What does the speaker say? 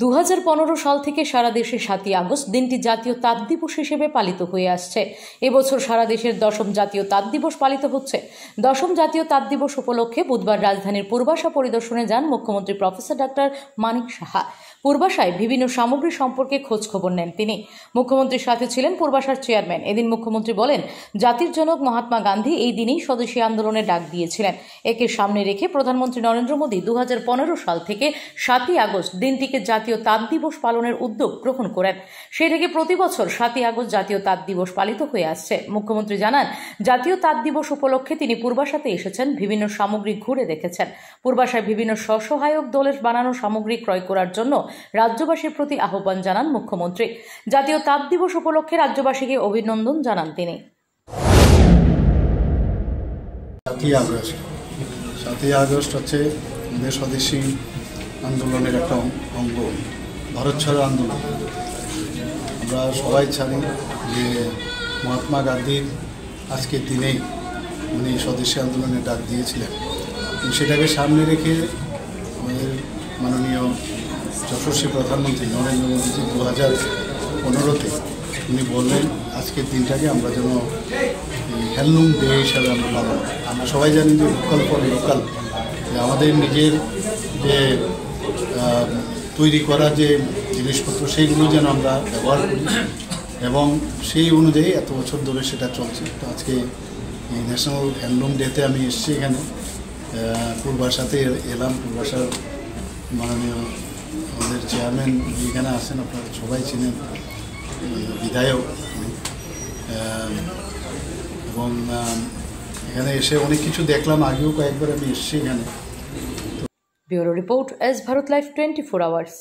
2015 সাল থেকে সারা দেশে 7ই আগস্ট দিনটি জাতীয় তাঁত দিবস হিসেবে পালিত হয়ে আসছে। এবছর সারা দেশের 10ম জাতীয় তাঁত দিবস পালিত হচ্ছে। 10ম জাতীয় তাঁত দিবস উপলক্ষে বুধবার রাজধানীর পূর্বাশা পরিদর্শনে যান মুখ্যমন্ত্রী প্রফেসর ডক্টর মানিক সাহা। পূর্বাশায় বিভিন্ন সামগ্রী সম্পর্কে খোঁজ খবর নেন তিনি। মুখ্যমন্ত্রীর সাথে ছিলেন পূর্বাশার চেয়ারম্যান। এদিন মুখ্যমন্ত্রী বলেন, জাতির জনক মহাত্মা গান্ধী এই দিনেই স্বদেশী আন্দোলনের ডাক দিয়েছিলেন। একে সামনে রেখে প্রধানমন্ত্রী নরেন্দ্র মোদী 2015 সাল থেকে 7ই আগস্ট দিনটিকে জাতীয় তাঁত দিবস পালনের উদ্যোগ গ্রহণ করেন। সেই থেকে প্রতি বছর 7ই আগস্ট জাতীয় তাঁত দিবস পালিত হয়ে আসছে। মুখ্যমন্ত্রী জানান, জাতীয় তাঁত দিবস উপলক্ষে তিনি পূর্বাশাতে এসেছেন, বিভিন্ন সামগ্রী ঘুরে দেখেছেন। পূর্বাশায় বিভিন্ন স্বসহায়ক দলের বানানো সামগ্রী ক্রয় করার জন্য রাজ্যবাসীর প্রতি আহ্বান জানান মুখ্যমন্ত্রী। জাতীয় তাঁত দিবস উপলক্ষে রাজ্যবাসীকে অভিনন্দন জানান তিনি। 7ই আগস্ট হচ্ছে স্বদেশী আন্দোলনের একটা অঙ্গ, ভারত ছাড়ো আন্দোলন। আমরা সবাই জানি যে মহাত্মা গান্ধীর আজকের দিনেই উনি স্বদেশী আন্দোলনের ডাক দিয়েছিলেন। সেটাকে সামনে রেখে আমাদের মাননীয় যশস্বী প্রধানমন্ত্রী নরেন্দ্র মোদীজি 2015-তে উনি বললেন আজকের দিনটাকে আমরা যেন হ্যান্ডলুম ডে হিসাবে আমরা পালন। আমরা সবাই জানি যে লোকাল ফর লোকাল, যে আমাদের নিজের যে তৈরি করা যে জিনিসপত্র সেইগুলো যেন আমরা ব্যবহার করি, এবং সেই অনুযায়ী এত বছর ধরে সেটা চলছে। তো আজকে এই ন্যাশনাল হ্যান্ডলুম ডেতে আমি এসেছি এখানে, পূর্বাশাতে এলাম। পূর্বাশার মাননীয় আমাদের চেয়ারম্যান এখানে আসেন, আপনারা সবাই চিনেন, বিধায়ক, এবং এখানে এসে অনেক কিছু দেখলাম। আগেও কয়েকবার আমি এসেছি এখানে। Bureau report, S Bharat live 24 hours.